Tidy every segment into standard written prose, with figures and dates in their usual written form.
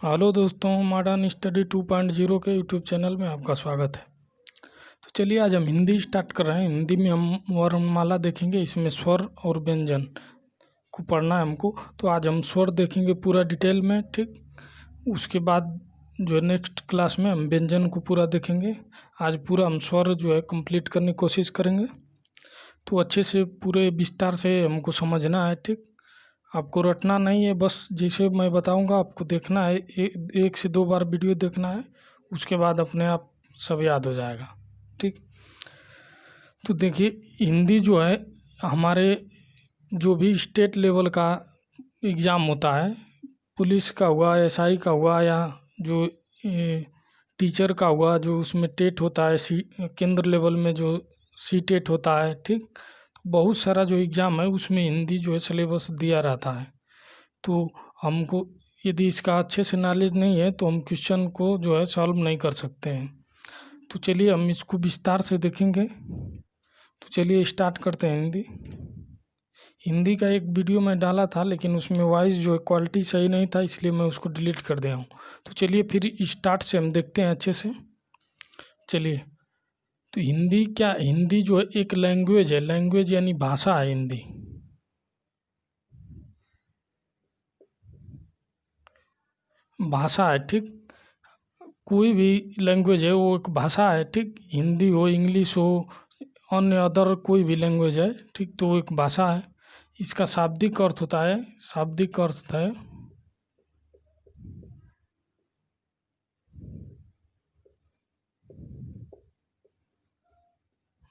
Hello दोस्तों, modern study 2.0 के YouTube channel में आपका स्वागत है। तो चलिए आज हम हिंदी स्टार्ट कर रहे हैं। हिंदी में हम वर्णमाला देखेंगे। इसमें स्वर और व्यंजन को पढ़ना है हमको। तो आज हम स्वर देखेंगे पूरा डिटेल में, ठीक। उसके बाद जो है नेक्स्ट क्लास में हम व्यंजन को पूरा देखेंगे। आज पूरा हम स्वर जो है कंप्लीट करने की कोशिश करेंगे। तो अच्छे से पूरे विस्तार से हमको समझना है, ठीक। आपको रटना नहीं है, बस जैसे मैं बताऊंगा आपको देखना है। एक से दो बार वीडियो देखना है, उसके बाद अपने आप सब याद हो जाएगा, ठीक। तो देखिए, हिंदी जो है हमारे जो भी स्टेट लेवल का एग्ज़ाम होता है, पुलिस का हुआ, एसआई का हुआ, या जो टीचर का हुआ, जो उसमें टेट होता है, केंद्र लेवल में जो सी टेट होता है, ठीक। बहुत सारा जो एग्ज़ाम है उसमें हिंदी जो है सिलेबस दिया रहता है। तो हमको यदि इसका अच्छे से नॉलेज नहीं है तो हम क्वेश्चन को जो है सॉल्व नहीं कर सकते हैं। तो चलिए हम इसको विस्तार से देखेंगे। तो चलिए स्टार्ट करते हैं। हिंदी का एक वीडियो मैं डाला था, लेकिन उसमें वॉइस जो है क्वालिटी सही नहीं था, इसलिए मैं उसको डिलीट कर दिया हूँ। तो चलिए फिर स्टार्ट से हम देखते हैं अच्छे से। चलिए, तो हिंदी जो है एक लैंग्वेज है। लैंग्वेज यानी भाषा है। हिंदी भाषा है, ठीक। कोई भी लैंग्वेज है वो एक भाषा है, ठीक। हिंदी हो, इंग्लिश हो, अन्य अदर कोई भी लैंग्वेज है, ठीक। तो वो एक भाषा है। इसका शाब्दिक अर्थ होता है, शाब्दिक अर्थ है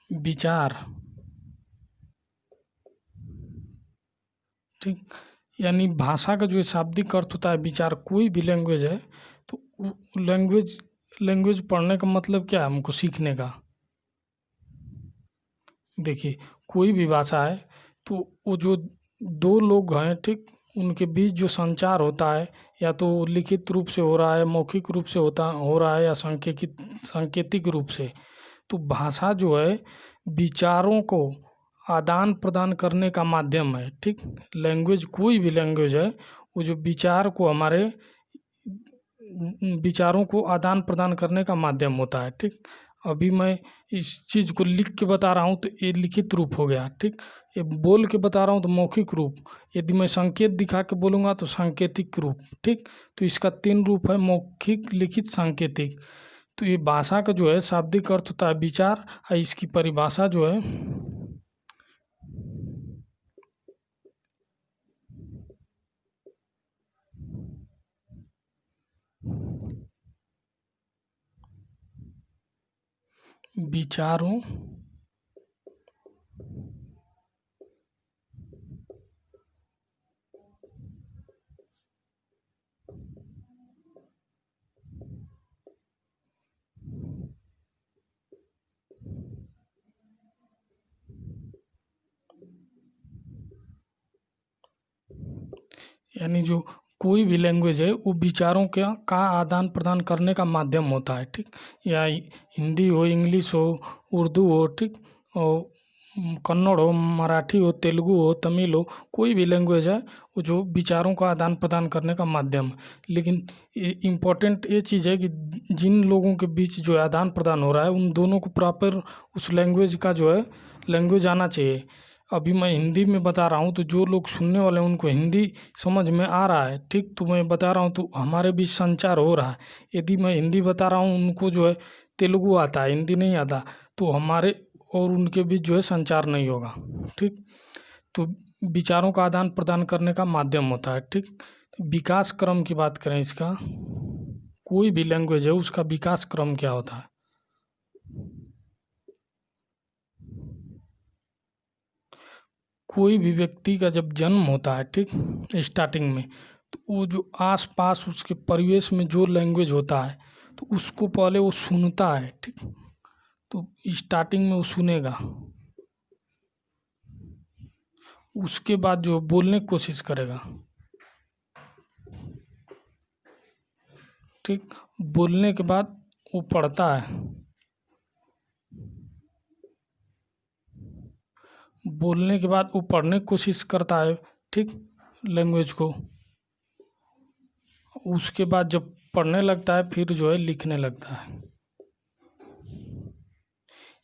विचार, ठीक। यानी भाषा का जो शाब्दिक अर्थ होता है विचार। कोई भी लैंग्वेज है तो लैंग्वेज लैंग्वेज पढ़ने का मतलब क्या है? हमको सीखने का। देखिए, कोई भी भाषा है तो वो जो दो लोग हैं, ठीक, उनके बीच जो संचार होता है, या तो लिखित रूप से हो रहा है, मौखिक रूप से हो रहा है, या सांकेतिक रूप से। तो भाषा जो है विचारों को आदान प्रदान करने का माध्यम है, ठीक। लैंग्वेज, कोई भी लैंग्वेज है, वो जो विचारों को आदान प्रदान करने का माध्यम होता है, ठीक। अभी मैं इस चीज़ को लिख के बता रहा हूँ तो ये लिखित रूप हो गया, ठीक। ये बोल के बता रहा हूँ तो मौखिक रूप। यदि मैं संकेत दिखा के बोलूँगा तो सांकेतिक रूप, ठीक। तो इसका 3 रूप है: मौखिक, लिखित, सांकेतिक। तो ये भाषा का जो है शाब्दिक अर्थ होता है विचार, और इसकी परिभाषा जो है विचारों यानी जो कोई भी लैंग्वेज है वो विचारों का आदान प्रदान करने का माध्यम होता है, ठीक। या हिंदी हो, इंग्लिश हो, उर्दू हो, ठीक, और कन्नड़ हो, मराठी हो, तेलुगु हो, तमिल हो, कोई भी लैंग्वेज है वो जो विचारों का आदान प्रदान करने का माध्यम है। लेकिन इम्पोर्टेंट ये चीज़ है कि जिन लोगों के बीच जो आदान प्रदान हो रहा है उन दोनों को प्रॉपर उस लैंग्वेज का जो है लैंग्वेज आना चाहिए। अभी मैं हिंदी में बता रहा हूँ तो जो लोग सुनने वाले हैं उनको हिंदी समझ में आ रहा है, ठीक। तो मैं बता रहा हूँ तो हमारे बीच संचार हो रहा है। यदि मैं हिंदी बता रहा हूँ, उनको जो है तेलुगु आता है, हिंदी नहीं आता, तो हमारे और उनके बीच जो है संचार नहीं होगा, ठीक। तो विचारों का आदान प्रदान करने का माध्यम होता है, ठीक। विकास क्रम की बात करें इसका, कोई भी लैंग्वेज है उसका विकास क्रम क्या होता है? कोई भी व्यक्ति का जब जन्म होता है, ठीक, स्टार्टिंग में, तो वो जो आस पास उसके परिवेश में जो लैंग्वेज होता है तो उसको पहले वो सुनता है, ठीक। तो स्टार्टिंग में वो सुनेगा, उसके बाद जो बोलने की कोशिश करेगा, ठीक। बोलने के बाद वो पढ़ता है, बोलने के बाद वो पढ़ने की कोशिश करता है, ठीक, लैंग्वेज को। उसके बाद जब पढ़ने लगता है फिर जो है लिखने लगता है।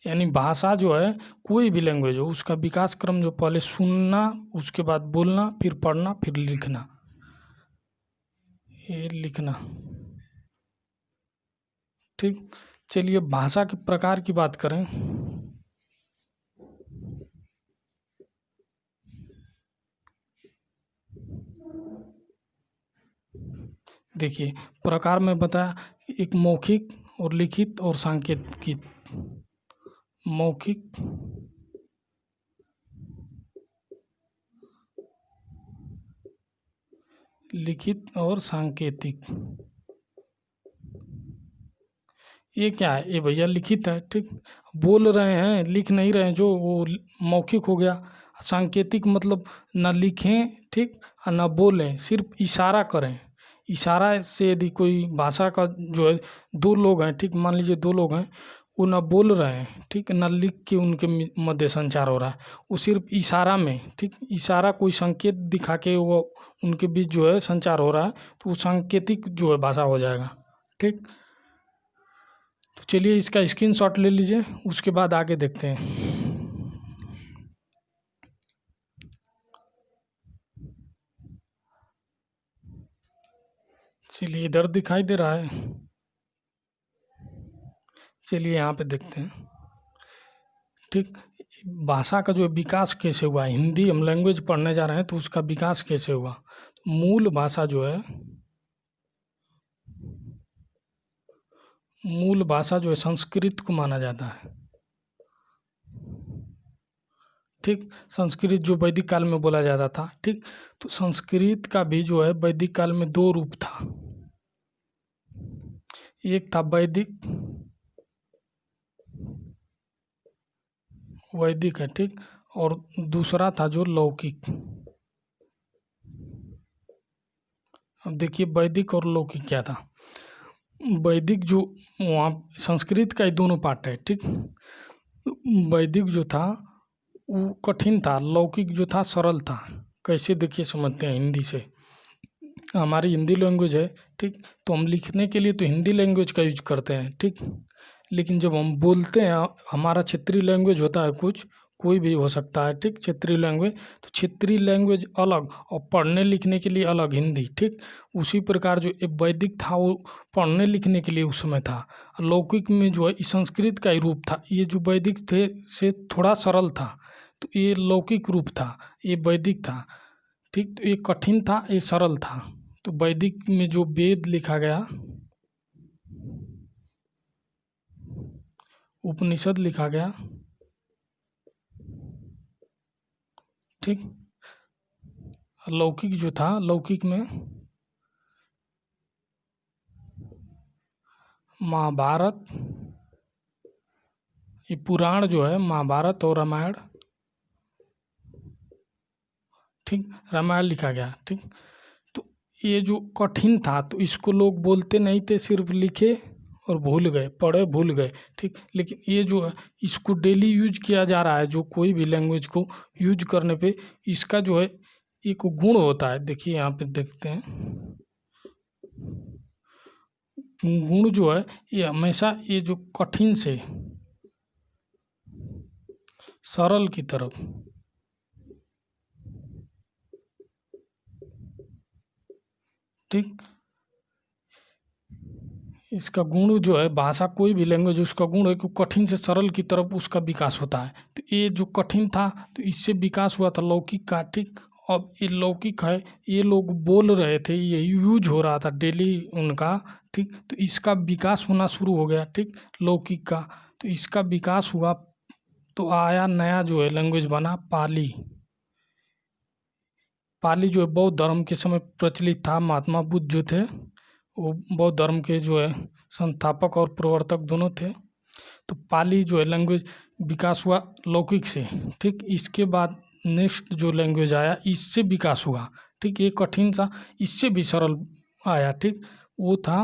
यानी भाषा जो है कोई भी लैंग्वेज हो उसका विकास क्रम जो पहले सुनना, उसके बाद बोलना, फिर पढ़ना, फिर लिखना, ये लिखना। ठीक, चलिए भाषा के प्रकार की बात करें। देखिए प्रकार में बताया, एक मौखिक और लिखित और सांकेतिक। मौखिक, लिखित और सांकेतिक। ये क्या है? ये भैया लिखित है, ठीक, बोल रहे हैं लिख नहीं रहे हैं, जो वो मौखिक हो गया। सांकेतिक मतलब ना लिखें, ठीक, और ना बोलें, सिर्फ इशारा करें। इशारा से यदि कोई भाषा का जो है दो लोग हैं, ठीक, मान लीजिए दो लोग हैं, वो ना बोल रहे हैं, ठीक, ना लिख के उनके मध्य संचार हो रहा है, वो सिर्फ इशारा में, ठीक, इशारा कोई संकेत दिखा के वो उनके बीच जो है संचार हो रहा है, तो वो सांकेतिक जो है भाषा हो जाएगा। ठीक, तो चलिए इसका स्क्रीनशॉट ले लीजिए, उसके बाद आगे देखते हैं। चलिए इधर दिखाई दे रहा है, चलिए यहाँ पे देखते हैं। ठीक, भाषा का जो विकास कैसे हुआ, हिंदी हम लैंग्वेज पढ़ने जा रहे हैं तो उसका विकास कैसे हुआ। तो मूल भाषा जो है, मूल भाषा जो है संस्कृत को माना जाता है। ठीक, संस्कृत जो वैदिक काल में बोला जाता था। ठीक, तो संस्कृत का भी जो है वैदिक काल में दो रूप था। एक था वैदिक, वैदिक है, ठीक, और दूसरा था जो लौकिक। अब देखिए वैदिक और लौकिक क्या था। वैदिक जो वहाँ संस्कृत का ही दोनों पार्ट है। ठीक, वैदिक जो था वो कठिन था, लौकिक जो था सरल था। कैसे देखिए समझते हैं हिंदी से। हमारी हिंदी लैंग्वेज है, ठीक, तो हम लिखने के लिए तो हिंदी लैंग्वेज का यूज करते हैं। ठीक, लेकिन जब हम बोलते हैं, हमारा क्षेत्रीय लैंग्वेज होता है, कुछ कोई भी हो सकता है, ठीक, क्षेत्रीय लैंग्वेज, तो क्षेत्रीय लैंग्वेज अलग और पढ़ने लिखने के लिए अलग हिंदी। ठीक, उसी प्रकार जो वैदिक था वो पढ़ने लिखने के लिए उस समय था। लौकिक में जो है संस्कृत का ही रूप था। ये जो वैदिक थे से थोड़ा सरल था, तो ये लौकिक रूप था, ये वैदिक था। ठीक, तो ये कठिन था, ये सरल था। तो वैदिक में जो वेद लिखा गया, उपनिषद लिखा गया, ठीक, लौकिक जो था, लौकिक में महाभारत, ये पुराण जो है महाभारत और रामायण, ठीक, रामायण लिखा गया। ठीक, तो ये जो कठिन था तो इसको लोग बोलते नहीं थे, सिर्फ लिखे और भूल गए, पढ़े भूल गए। ठीक, लेकिन ये जो है इसको डेली यूज किया जा रहा है, जो कोई भी लैंग्वेज को यूज करने पे इसका जो है एक गुण होता है। देखिए यहाँ पे देखते हैं, गुण जो है ये हमेशा ये जो कठिन से सरल की तरफ, ठीक, इसका गुण जो है, भाषा कोई भी लैंग्वेज उसका गुण है कि कठिन से सरल की तरफ उसका विकास होता है। तो ये जो कठिन था तो इससे विकास हुआ था लौकिक का। ठीक, अब ये लौकिक है, ये लोग बोल रहे थे, ये यूज हो रहा था डेली उनका। ठीक, तो इसका विकास होना शुरू हो गया। ठीक, लौकिक का, तो इसका विकास हुआ तो आया नया जो है लैंग्वेज बना पाली। पाली जो है बौद्ध धर्म के समय प्रचलित था। महात्मा बुद्ध जो थे वो बौद्ध धर्म के जो है संस्थापक और प्रवर्तक दोनों थे। तो पाली जो है लैंग्वेज विकास हुआ लौकिक से। ठीक, इसके बाद नेक्स्ट जो लैंग्वेज आया इससे विकास हुआ। ठीक, ये कठिन सा, इससे भी सरल आया। ठीक, वो था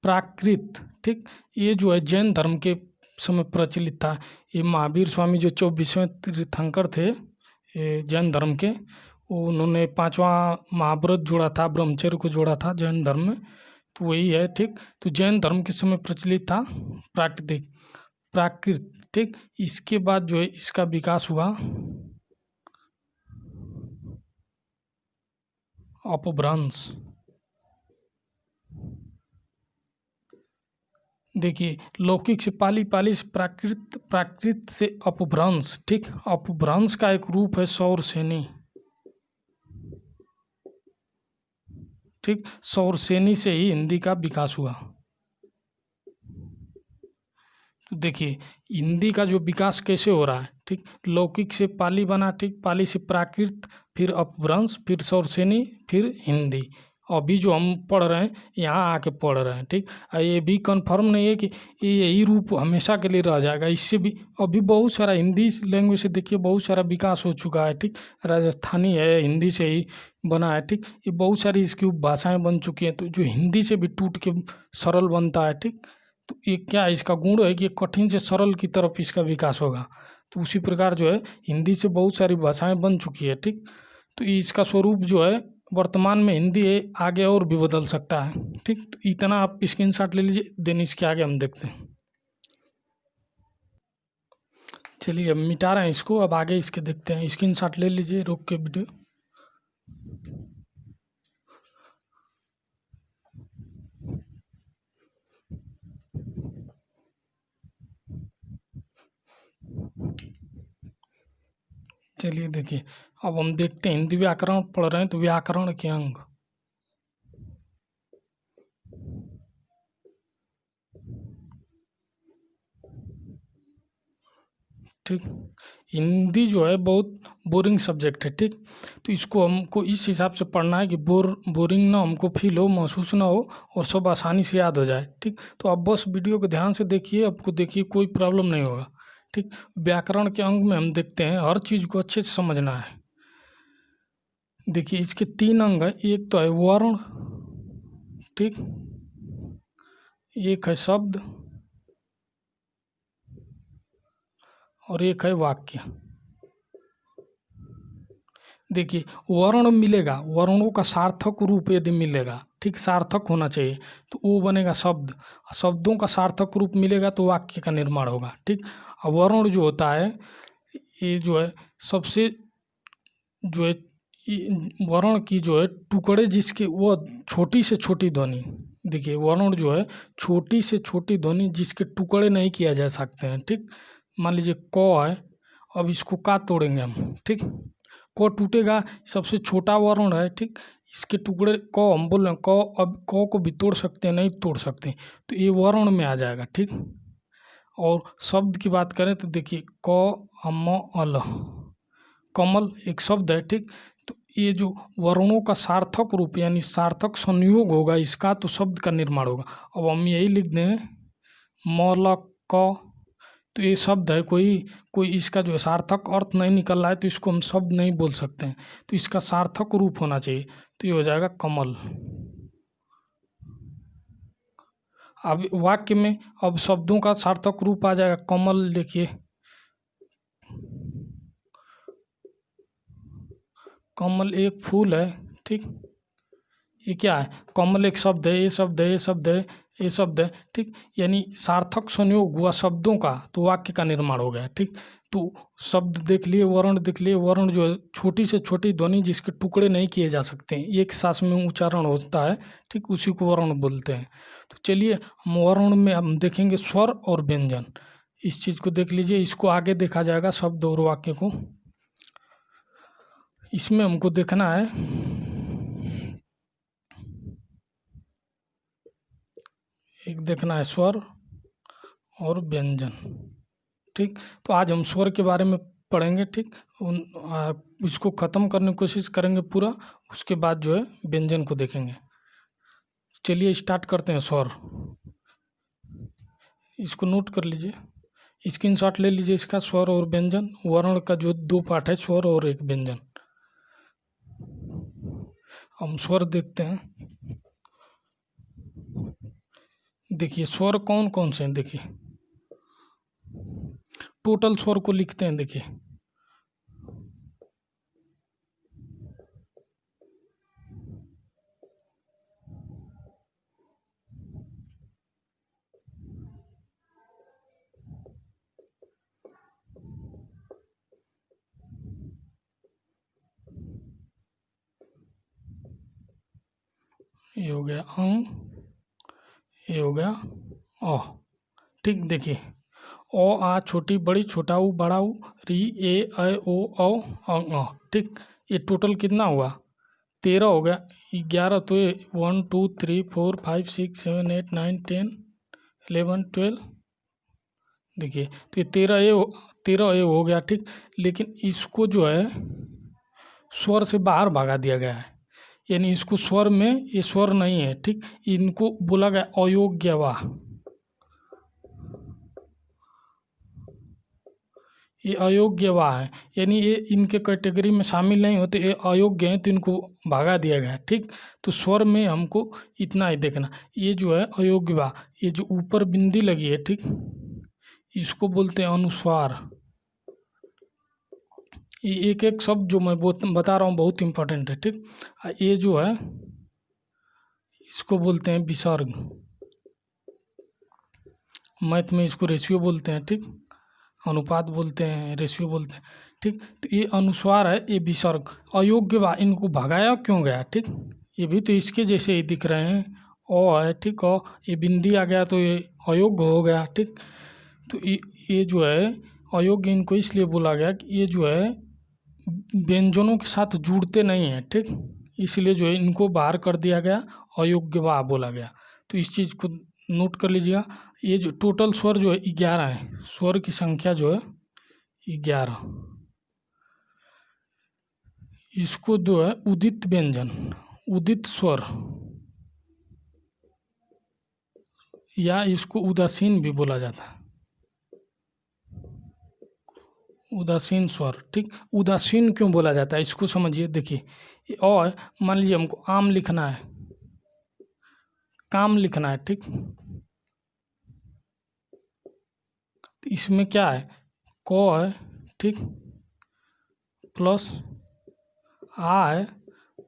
प्राकृत। ठीक, ये जो है जैन धर्म के समय प्रचलित था। ये महावीर स्वामी जो 24वें तीर्थंकर थे ये जैन धर्म के, वो उन्होंने पांचवा महाव्रत जोड़ा था, ब्रह्मचर्य को जोड़ा था जैन धर्म में, तो वही है। ठीक, तो जैन धर्म के समय प्रचलित था प्राकृत। ठीक, इसके बाद जो है इसका विकास हुआ अपभ्रंश। देखिए, लौकिक से पाली, पाली से प्राकृत, प्राकृत से अपभ्रंश। ठीक, अपभ्रंश का एक रूप है सौरसेनी। ठीक, सौरसेनी से ही हिंदी का विकास हुआ। तो देखिए हिंदी का जो विकास कैसे हो रहा है। ठीक, लौकिक से पाली बना, ठीक, पाली से प्राकृत, फिर अपभ्रंश, फिर सौरसेनी, फिर हिंदी। अभी जो हम पढ़ रहे हैं यहाँ आके पढ़ रहे हैं। ठीक, ये भी कंफर्म नहीं है कि ये यही रूप हमेशा के लिए रह जाएगा। इससे भी अभी बहुत सारा हिंदी लैंग्वेज से देखिए बहुत सारा विकास हो चुका है। ठीक, राजस्थानी है, हिंदी से ही बना है। ठीक, ये बहुत सारी इसकी उपभाषाएं बन चुकी हैं, तो जो हिंदी से भी टूट के सरल बनता है। ठीक, तो ये क्या है, इसका गुण है कि कठिन से सरल की तरफ इसका विकास होगा। तो उसी प्रकार जो है हिंदी से बहुत सारी भाषाएं बन चुकी है। ठीक, तो इसका स्वरूप जो है वर्तमान में हिंदी है, आगे और भी बदल सकता है। ठीक, तो इतना आप स्क्रीनशॉट ले लीजिए, देन इसके आगे हम देखते हैं। चलिए अब मिटा रहे हैं इसको, अब आगे इसके देखते हैं। स्क्रीनशॉट ले लीजिए, रोक के वीडियो। चलिए देखिए, अब हम देखते हैं हिंदी व्याकरण पढ़ रहे हैं तो व्याकरण के अंग। ठीक, हिंदी जो है बहुत बोरिंग सब्जेक्ट है। ठीक, तो इसको हमको इस हिसाब से पढ़ना है कि बोरिंग ना हमको फील हो, महसूस ना हो, और सब आसानी से याद हो जाए। ठीक, तो आप बस वीडियो को ध्यान से देखिए, आपको देखिए कोई प्रॉब्लम नहीं होगा। ठीक, व्याकरण के अंग में हम देखते हैं, हर चीज़ को अच्छे से समझना है। देखिए इसके 3 अंग हैं। एक तो है वर्ण, ठीक, एक है शब्द, और एक है वाक्य। देखिए वर्ण मिलेगा, वर्णों का सार्थक रूप यदि मिलेगा, ठीक, सार्थक होना चाहिए, तो वो बनेगा शब्द। शब्दों का सार्थक रूप मिलेगा तो वाक्य का निर्माण होगा। ठीक, और वर्ण जो होता है ये जो है सबसे जो है वर्ण की जो है टुकड़े जिसके वो छोटी से छोटी ध्वनि। देखिए वर्ण जो है छोटी से छोटी ध्वनि जिसके टुकड़े नहीं किया जा सकते हैं। ठीक, मान लीजिए क है, अब इसको का तोड़ेंगे हम। ठीक, क टूटेगा, सबसे छोटा वर्ण है। ठीक, इसके टुकड़े क हम बोल रहे हैं क, अब क को भी तोड़ सकते हैं, नहीं तोड़ सकते, तो ये वर्ण में आ जाएगा। ठीक, और शब्द की बात करें तो देखिए क अम अल, कमल एक शब्द है। ठीक, तो ये जो वर्णों का सार्थक रूप यानी सार्थक संयोग होगा इसका, तो शब्द का निर्माण होगा। अब हम यही लिख दें मल क, तो ये शब्द है, कोई इसका जो सार्थक अर्थ नहीं निकल रहा है तो इसको हम शब्द नहीं बोल सकते हैं, तो इसका सार्थक रूप होना चाहिए, तो ये हो जाएगा कमल। अब वाक्य में अब शब्दों का सार्थक रूप आ जाएगा कमल। देखिए कमल एक फूल है। ठीक, ये क्या है, कमल एक शब्द है, ये शब्द है, ये शब्द है, ये शब्द है। ठीक, यानी सार्थक संयोग हुआ शब्दों का, तो वाक्य का निर्माण हो गया। ठीक, तो शब्द देख लिए, वर्ण देख लिए। वर्ण जो है छोटी से छोटी ध्वनि जिसके टुकड़े नहीं किए जा सकते हैं, एक सांस में उच्चारण होता है। ठीक, उसी को वर्ण बोलते हैं। तो चलिए हम वर्ण में हम देखेंगे स्वर और व्यंजन। इस चीज़ को देख लीजिए, इसको आगे देखा जाएगा शब्द और वाक्य को। इसमें हमको देखना है एक देखना है स्वर और व्यंजन। ठीक, तो आज हम स्वर के बारे में पढ़ेंगे। ठीक, इसको ख़त्म करने की कोशिश करेंगे पूरा, उसके बाद जो है व्यंजन को देखेंगे। चलिए स्टार्ट करते हैं स्वर। इसको नोट कर लीजिए, स्क्रीनशॉट ले लीजिए इसका, स्वर और व्यंजन। वर्ण का जो 2 पार्ट है, स्वर और एक व्यंजन। हम स्वर देखते हैं। देखिए स्वर कौन कौन से हैं, देखिए टोटल स्वर को लिखते हैं। देखिए ये हो गया अंग, ये हो गया अ। ठीक, देखिए ओ आ छोटी बड़ी, छोटा ऊ बड़ा ऊ, री ए ऐ ओ औ अंग अ। ठीक, ये टोटल कितना हुआ? 13 हो गया। 11 तो ये 1 2 3 4 5 6 7 8 9 10 11 12। देखिए तो ये 13 ए हो गया। ठीक, लेकिन इसको जो है स्वर से बाहर भगा दिया गया है, यानी इसको स्वर में, ये स्वर नहीं है। ठीक, इनको बोला गया अयोग्य वा। ये अयोग्य वा है, यानी ये इनके कैटेगरी में शामिल नहीं होते, ये अयोग्य हैं तो इनको भगा दिया गया है। ठीक, तो स्वर में हमको इतना ही देखना। ये जो है अयोग्य वा, ये जो ऊपर बिंदी लगी है, ठीक, इसको बोलते हैं अनुस्वार। ये एक एक शब्द जो मैं बता रहा हूँ बहुत इंपॉर्टेंट है। ठीक, ये जो है इसको बोलते हैं विसर्ग। मैथ में इसको रेशियो बोलते हैं। ठीक, अनुपात बोलते हैं, रेशियो बोलते हैं। ठीक, तो ये अनुस्वार है, ये विसर्ग। अयोग्य वा, इनको भगाया क्यों गया? ठीक, ये भी तो इसके जैसे ही दिख रहे हैं, ओ है। ठीक, और ये बिंदी आ गया तो ये अयोग्य हो गया। ठीक, तो ये जो है अयोग्य, इनको इसलिए बोला गया कि ये जो है व्यंजनों के साथ जुड़ते नहीं हैं। ठीक, इसलिए जो है इनको बाहर कर दिया गया, अयोग्य वा बोला गया। तो इस चीज़ को नोट कर लीजिएगा। ये जो टोटल स्वर जो है 11 है, स्वर की संख्या जो है 11। इसको जो है उदित व्यंजन, उदित स्वर, या इसको उदासीन भी बोला जाता है, उदासीन स्वर। ठीक, उदासीन क्यों बोला जाता है इसको समझिए। देखिए और मान लीजिए हमको आम लिखना है, काम लिखना है। ठीक, इसमें क्या है? क है, ठीक, प्लस आ है,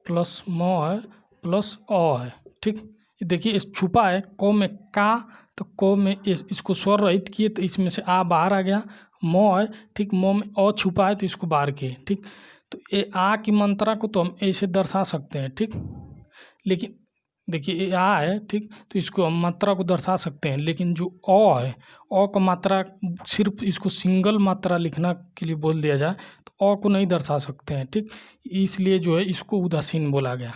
प्लस म है, प्लस अ है। ठीक, देखिए इस छुपा है क में का, तो क में इसको स्वर रहित किए तो इसमें से आ बाहर आ गया। म है, ठीक, म में अ छुपा है तो इसको बाहर किए। ठीक, तो ये आ की मात्रा को तो हम ऐसे दर्शा सकते हैं। ठीक, लेकिन देखिए ये आ है, ठीक, तो इसको हम मात्रा को दर्शा सकते हैं, लेकिन जो अ है, अ का मात्रा सिर्फ इसको सिंगल मात्रा लिखना के लिए बोल दिया जाए तो अ को नहीं दर्शा सकते हैं। ठीक, इसलिए जो है इसको उदासीन बोला गया।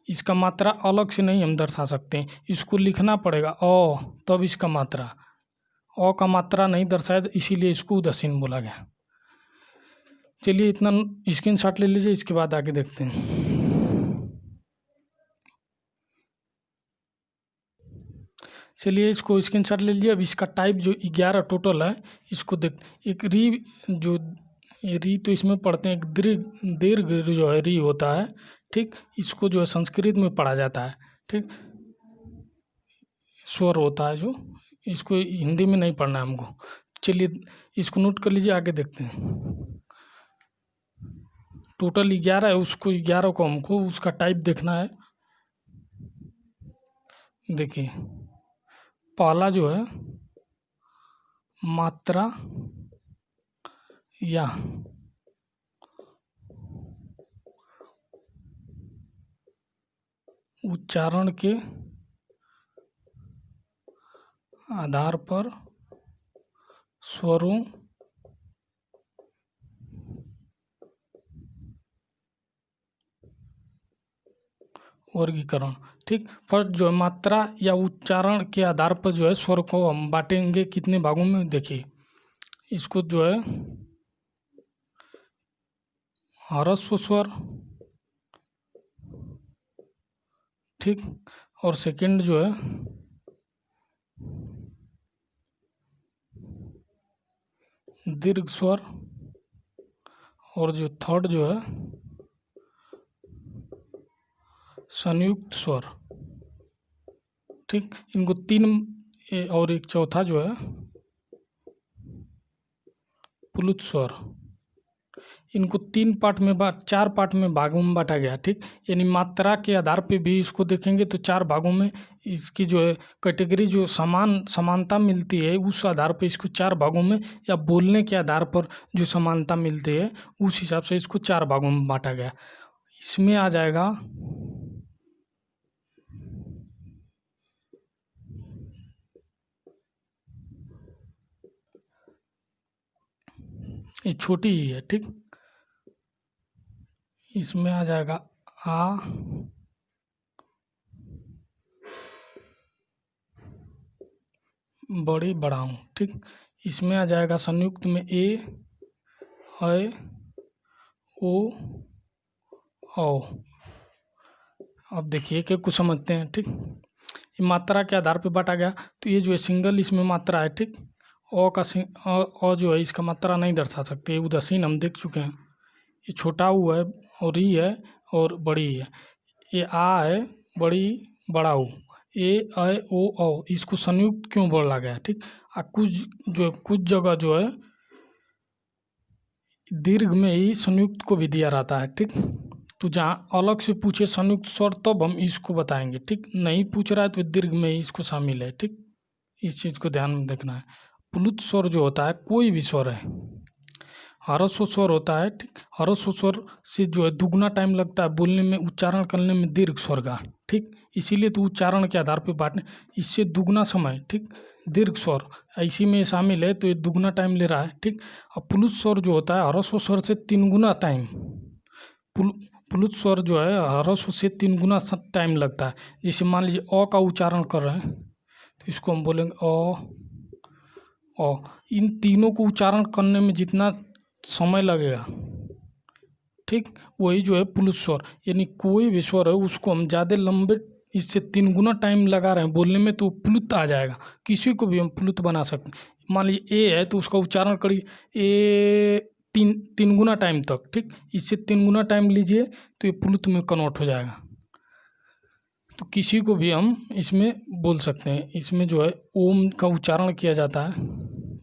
इसका मात्रा अलग से नहीं हम दर्शा सकते हैं, इसको लिखना पड़ेगा अ, तब इसका मात्रा, अ का मात्रा नहीं दर्शाया तो इसीलिए इसको उदासीन बोला गया। चलिए इतना स्क्रीनशॉट ले लीजिए, इसके बाद आगे देखते हैं। चलिए इसको स्क्रीनशॉट ले लीजिए। अब इसका टाइप जो 11 टोटल है, इसको देख। एक री, जो ये री तो इसमें पढ़ते हैं, एक दीर्घ जो है री होता है। ठीक, इसको जो है संस्कृत में पढ़ा जाता है। ठीक, स्वर होता है जो, इसको हिंदी में नहीं पढ़ना है हमको। चलिए इसको नोट कर लीजिए, आगे देखते हैं। टोटल 11 है, उसको 11 को हमको उसका टाइप देखना है। देखिए पहला जो है मात्रा या उच्चारण के आधार पर स्वरों वर्गीकरण। ठीक, फर्स्ट जो है मात्रा या उच्चारण के आधार पर जो है स्वर को हम बांटेंगे कितने भागों में। देखिए इसको जो है ह्रस्व स्वर, ठीक, और सेकंड जो है दीर्घ स्वर, और जो थर्ड जो है संयुक्त स्वर। ठीक, इनको तीन, और एक चौथा जो है प्लुत स्वर। इनको चार पार्ट में भागों में बांटा गया। ठीक, यानी मात्रा के आधार पे भी इसको देखेंगे तो 4 भागों में इसकी जो है कैटेगरी जो समानता मिलती है, उस आधार पे इसको 4 भागों में, या बोलने के आधार पर जो समानता मिलती है उस हिसाब से इसको 4 भागों में बांटा गया। इसमें आ जाएगा ये छोटी ही है, ठीक। इसमें आ जाएगा आ, बड़ी बढ़ाऊँ, ठीक। इसमें आ जाएगा संयुक्त में ए, ऐ, ओ, औ। अब देखिए कि कुछ समझते हैं, ठीक। ये मात्रा के आधार पे बांटा गया, तो ये जो है सिंगल इसमें मात्रा है, ठीक। अ जो है इसका मात्रा नहीं दर्शा सकते, ये उदासीन हम देख चुके हैं। ये छोटा ऊ है और ई है और बड़ी है। ये आ है, बड़ी, बड़ा ऊ। ए, ऐ, ओ, औ, इसको संयुक्त क्यों बोला गया, ठीक। कुछ जगह जो है दीर्घ में ही संयुक्त को भी दिया रहता है, ठीक। तो जहाँ अलग से पूछे संयुक्त स्वर तब हम इसको बताएंगे, ठीक। नहीं पूछ रहा है तो दीर्घ में ही इसको शामिल है, ठीक। इस चीज़ को ध्यान में देखना है। प्लुत स्वर जो होता है, कोई भी स्वर है, ह्रस्व स्वर होता है, ठीक। ह्रस्व स्वर से जो है दुगना टाइम लगता है बोलने में, उच्चारण करने में दीर्घ स्वर का, ठीक। इसीलिए तो उच्चारण के आधार पर बांटने, इससे दुगना समय, ठीक। दीर्घ स्वर इसी में शामिल है, तो ये दुगना टाइम ले रहा है, ठीक। अब प्लुत स्वर जो होता है ह्रस्व स्वर से 3 गुना टाइम, प्लुत स्वर जो है ह्रस्व से 3 गुना टाइम लगता है। जैसे मान लीजिए अ का उच्चारण कर रहे हैं, तो इसको हम बोलेंगे इन तीनों को उच्चारण करने में जितना समय लगेगा, ठीक, वही जो है प्लुत स्वर। यानी कोई भी स्वर है उसको हम ज़्यादा लंबे, इससे 3 गुना टाइम लगा रहे हैं बोलने में, तो प्लुत आ जाएगा। किसी को भी हम प्लुत बना सकते हैं। मान लीजिए ए है तो उसका उच्चारण करिए ए, तीन गुना टाइम तक, ठीक। इससे 3 गुना टाइम लीजिए तो ये प्लुत में कन्वर्ट हो जाएगा। तो किसी को भी हम इसमें बोल सकते हैं। इसमें जो है ओम का उच्चारण किया जाता है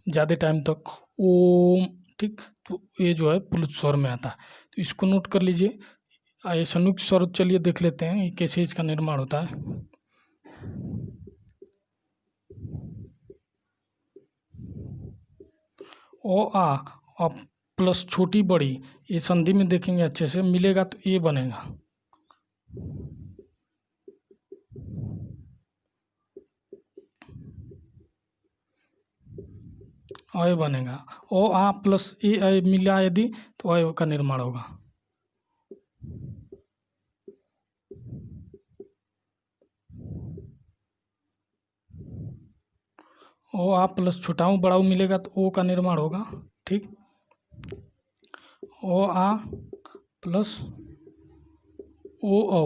ज़्यादा टाइम तक, ओम, ठीक। तो ये जो है प्लुत स्वर में आता है, तो इसको नोट कर लीजिए। आइए संयुक्त स्वर चलिए देख लेते हैं कैसे इसका निर्माण होता है। ओ आ, अब प्लस छोटी बड़ी, ये संधि में देखेंगे अच्छे से मिलेगा तो ए बनेगा। अय बनेगा। ओ आ प्लस ए अय मिला यदि तो अय का निर्माण होगा। ओ आ प्लस छोटा ऊ बड़ा ऊ मिलेगा तो ओ का निर्माण होगा, ठीक। ओ आ प्लस ओ औ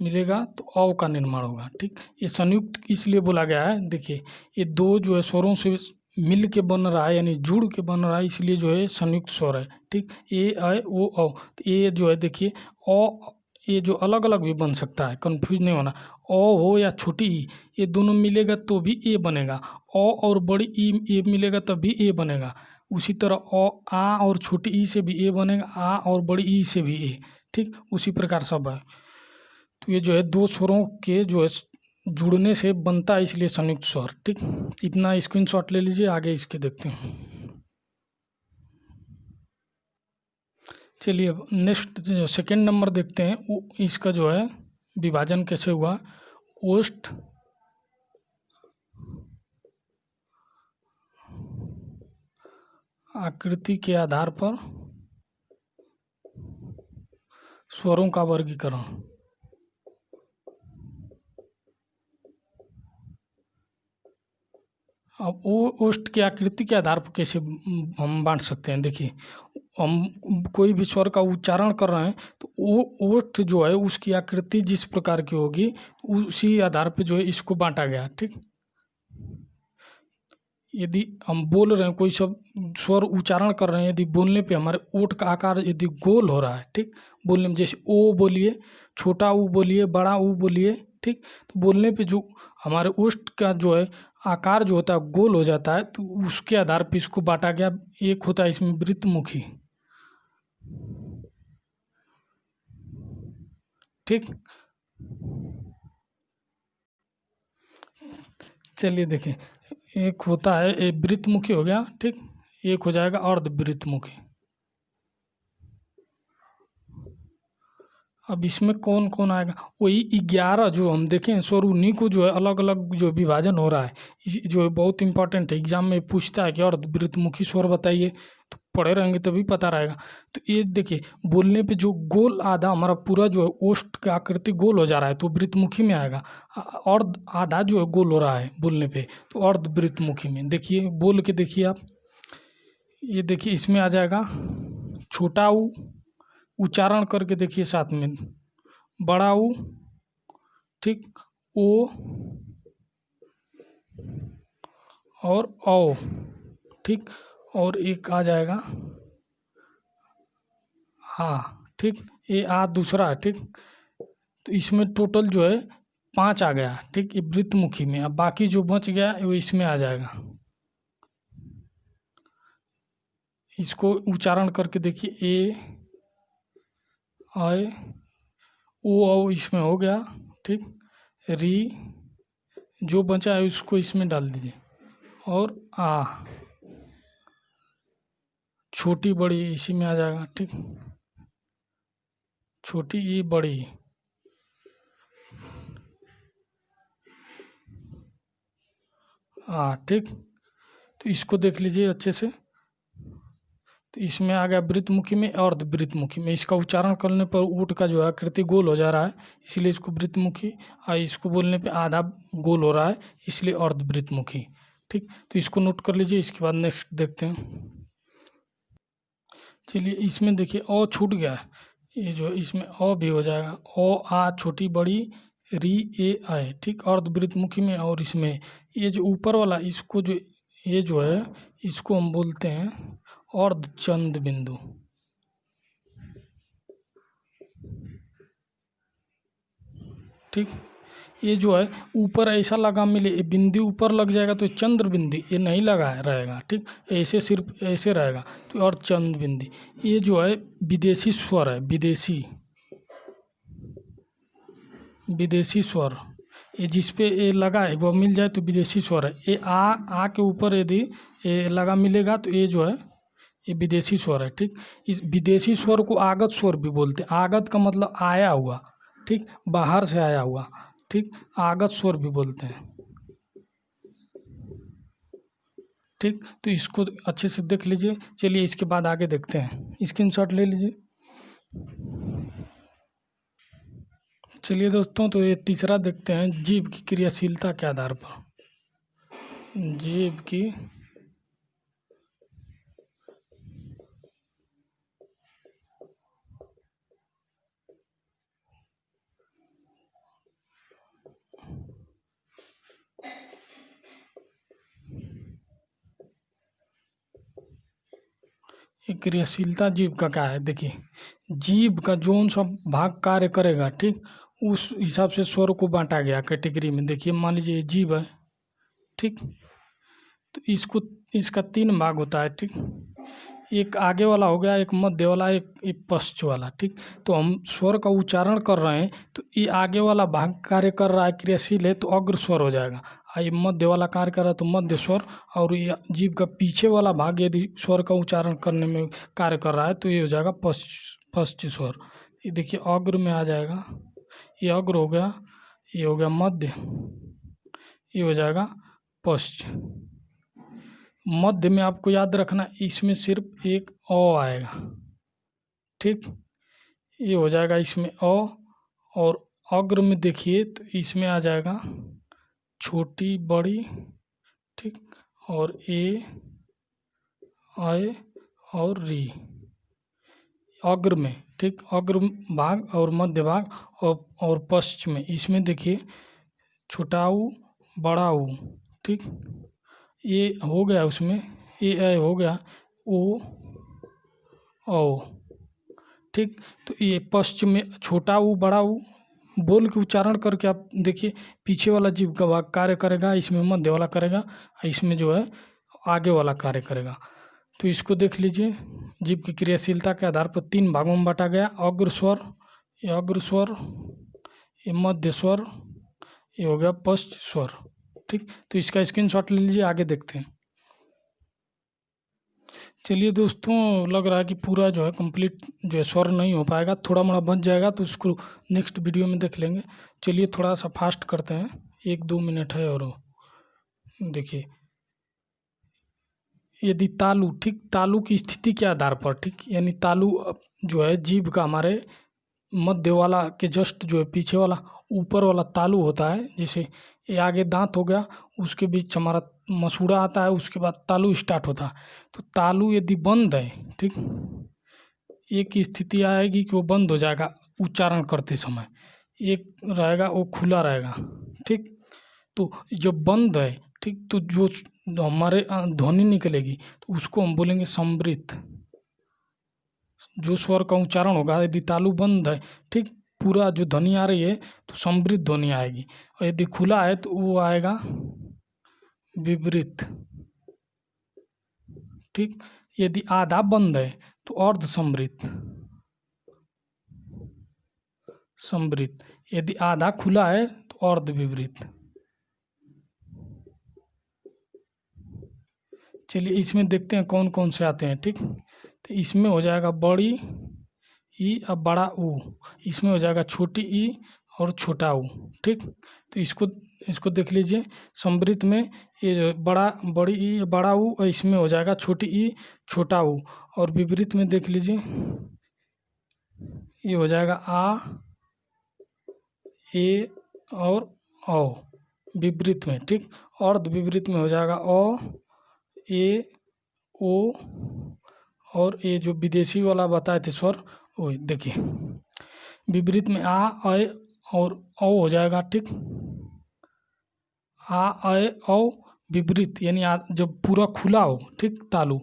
मिलेगा तो औ का निर्माण होगा, ठीक। ये संयुक्त इसलिए बोला गया है, देखिए ये दो जो है स्वरों से मिल के बन रहा है, यानी जुड़ के बन रहा है, इसलिए जो है संयुक्त स्वर है, ठीक। ए, ऐ, ओ, औ, तो ये जो है देखिए औ, ये जो अलग अलग भी बन सकता है, कंफ्यूज नहीं होना। औ हो या छोटी ई, ये दोनों मिलेगा तो भी ए बनेगा। औ और बड़ी ई ए मिलेगा तब भी ए बनेगा। उसी तरह आ और छोटी ई से भी ए बनेगा, आ और बड़ी ई से भी ए, ठीक। उसी प्रकार सब है। तो ये जो है दो स्वरों के जो है जुड़ने से बनता है, इसलिए संयुक्त स्वर, ठीक। इतना स्क्रीनशॉट ले लीजिए, आगे इसके देखते हैं। चलिए अब नेक्स्ट जो सेकेंड नंबर देखते हैं, वो इसका जो है विभाजन कैसे हुआ। ओष्ठ आकृति के आधार पर स्वरों का वर्गीकरण। अब वो ओष्ठ की आकृति के आधार पर कैसे हम बांट सकते हैं। देखिए हम कोई भी स्वर का उच्चारण कर रहे हैं तो वो ओष्ठ जो है उसकी आकृति जिस प्रकार की होगी उसी आधार पर जो है इसको बांटा गया, ठीक। यदि हम बोल रहे हैं, कोई सब स्वर उच्चारण कर रहे हैं, यदि बोलने पे हमारे ओठ का आकार यदि गोल हो रहा है, ठीक। बोलने में जैसे ओ बोलिए, छोटा ऊ बोलिए, बड़ा ऊ बोलिए, ठीक। तो बोलने पे जो हमारे ओष्ठ का जो है आकार जो होता है गोल हो जाता है, तो उसके आधार पर इसको बांटा गया। एक होता है इसमें वृत्तमुखी, ठीक। चलिए देखें, एक होता है ये वृत्तमुखी हो गया, ठीक। एक हो जाएगा अर्धवृत्तमुखी। अब इसमें कौन कौन आएगा, वही 11 जो हम देखें स्वर, उन्हीं को जो है अलग अलग जो विभाजन हो रहा है, जो है बहुत इंपॉर्टेंट है। एग्जाम में पूछता है कि और वृत्तमुखी स्वर बताइए, तो पढ़े रहेंगे तभी पता रहेगा। तो ये देखिए, बोलने पे जो गोल आधा हमारा पूरा जो है ओष्ठ का आकृति गोल हो जा रहा है तो वृत्तमुखी में आएगा। और आधा जो है गोल हो रहा है बोलने पे तो अर्ध वृत्तमुखी में। देखिए बोल के देखिए आप, ये देखिए इसमें आ जाएगा छोटा ऊ, उच्चारण करके देखिए साथ में, बड़ा ऊ, ठीक, ओ और औ, ठीक, और एक आ जाएगा हाँ, ठीक, ये आ दूसरा है, ठीक। तो इसमें टोटल जो है 5 आ गया, ठीक, ये वृत्तमुखी में। अब बाकी जो बच गया वो इसमें आ जाएगा। इसको उच्चारण करके देखिए, ए आय ओ इसमें हो गया, ठीक, री जो बचा है उसको इसमें डाल दीजिए, और आ छोटी बड़ी इसी में आ जाएगा, ठीक, छोटी ई बड़ी, ठीक। तो इसको देख लीजिए अच्छे से। तो इसमें आ गया वृत्तमुखी में और वृत्तमुखी में। इसका उच्चारण करने पर ऊँट का जो है आकृति गोल हो जा रहा है, इसलिए इसको वृत्तमुखी, और इसको बोलने पे आधा गोल हो रहा है इसलिए अर्धवृत्तमुखी, ठीक। तो इसको नोट कर लीजिए। इसके बाद नेक्स्ट देखते हैं। चलिए इसमें देखिए अ छूट गया है, ये जो इसमें अ भी हो जाएगा, ओ आ छोटी बड़ी री ए आए, ठीक, अर्धवृत्तमुखी में। और इसमें ये जो ऊपर वाला इसको जो ये जो है इसको हम बोलते हैं अर्धचंद बिंदु, ठीक। ये जो है ऊपर ऐसा लगा मिले, ये बिंदु ऊपर लग जाएगा तो चंद्र बिंदु, ये नहीं लगा रहेगा, ठीक, ऐसे सिर्फ ऐसे रहेगा तो और चंद्र बिंदु। ये जो है विदेशी स्वर है, विदेशी स्वर, ये जिस पे ये लगा है वो मिल जाए तो विदेशी स्वर है। ये आ के ऊपर यदि ये लगा मिलेगा तो ये जो है ये विदेशी स्वर है, ठीक। इस विदेशी स्वर को आगत स्वर भी बोलते हैं। आगत का मतलब आया हुआ, ठीक, बाहर से आया हुआ, ठीक, आगत स्वर भी बोलते हैं, ठीक। तो इसको अच्छे से देख लीजिए। चलिए इसके बाद आगे देखते हैं, स्क्रीनशॉट ले लीजिए। चलिए दोस्तों, तो ये तीसरा देखते हैं, जीभ की क्रियाशीलता के आधार पर। जीभ की क्रियाशीलता जीभ का क्या है, देखिए जीभ का जोन सा भाग कार्य करेगा, ठीक, उस हिसाब से स्वर को बांटा गया कैटेगरी में। देखिए मान लीजिए ये जीभ है, ठीक, तो इसको इसका 3 भाग होता है, ठीक। एक आगे वाला हो गया, एक मध्य वाला, एक पश्च वाला, ठीक। तो हम स्वर का उच्चारण कर रहे हैं तो ये आगे वाला भाग कार्य कर रहा है, क्रियाशील है, तो अग्र स्वर हो जाएगा। ये मध्य वाला कार्य कर रहा है तो मध्य स्वर, और ये जीभ का पीछे वाला भाग यदि स्वर का उच्चारण करने में कार्य कर रहा है तो ये हो जाएगा पश्च स्वर। ये देखिए अग्र में आ जाएगा, ये अग्र हो गया, ये हो गया मध्य, ये हो जाएगा पश्च। मध्य में आपको याद रखना इसमें सिर्फ एक अ आएगा, ठीक, ये हो जाएगा इसमें अ। और अग्र में देखिए तो इसमें आ जाएगा छोटी बड़ी, ठीक, और ए आय और री अग्र में, ठीक, अग्र भाग और मध्य भाग और पश्च में। इसमें देखिए छोटा ऊ बड़ा ऊ, ठीक, ये हो गया, उसमें ए हो गया, ओ औ, ठीक। तो ये पश्चिम में छोटा ऊ बड़ा ऊ बोल के उच्चारण करके आप देखिए, पीछे वाला जीभ का भाग कार्य करेगा, इसमें मध्य वाला करेगा, इसमें जो है आगे वाला कार्य करेगा। तो इसको देख लीजिए, जीभ की क्रियाशीलता के आधार पर 3 भागों में बांटा गया। अग्र स्वर, ये मध्य स्वर, ये हो गया पश्च स्वर, ठीक। तो इसका स्क्रीनशॉट ले लीजिए, आगे देखते हैं। चलिए दोस्तों, लग रहा है कि पूरा जो है कंप्लीट जो है स्वर नहीं हो पाएगा, थोड़ा मोड़ा बच जाएगा तो उसको नेक्स्ट वीडियो में देख लेंगे। चलिए थोड़ा सा फास्ट करते हैं, 1-2 मिनट है और देखिए, यदि तालु, ठीक, तालु की स्थिति के आधार पर, ठीक, यानी तालु जो है जीभ का हमारे मध्य वाला के जस्ट जो है पीछे वाला ऊपर वाला तालु होता है, जैसे ये आगे दांत हो गया, उसके बीच हमारा मसूड़ा आता है, उसके बाद तालु स्टार्ट होता है। तो तालु यदि बंद है, ठीक, एक स्थिति आएगी कि वो बंद हो जाएगा उच्चारण करते समय, एक रहेगा वो खुला रहेगा, ठीक। तो जब बंद है, ठीक, तो जो हमारे ध्वनि निकलेगी तो उसको हम बोलेंगे समृद्ध। जो स्वर का उच्चारण होगा यदि तालु बंद है, ठीक, पूरा जो ध्वनि आ रही है तो समृद्ध ध्वनि आएगी, और यदि खुला है तो वो आएगा विपरीत, ठीक। यदि आधा बंद है तो अर्ध समृद्ध, समृद्ध। यदि आधा खुला है तो अर्ध विपरीत। चलिए इसमें देखते हैं कौन कौन से आते हैं, ठीक। तो इसमें हो जाएगा बड़ी ई और बड़ा ऊ, इसमें हो जाएगा छोटी ई और छोटा ऊ, ठीक। तो इसको देख लीजिए, समृद्ध में ये जो बड़ी ई बड़ा ऊ, और इसमें हो जाएगा छोटी ई छोटा ऊ, और विपरीत में देख लीजिए ये हो जाएगा आ ए और औ विपरीत में, ठीक। अर्ध विपरीत में हो जाएगा अ ए ओ, और ये जो विदेशी वाला बताए थे स्वर वो देखिए, विपरीत में आ अ और औ हो जाएगा, ठीक। आ अ औ विपरीत, यानी जब पूरा खुला हो, ठीक, तालु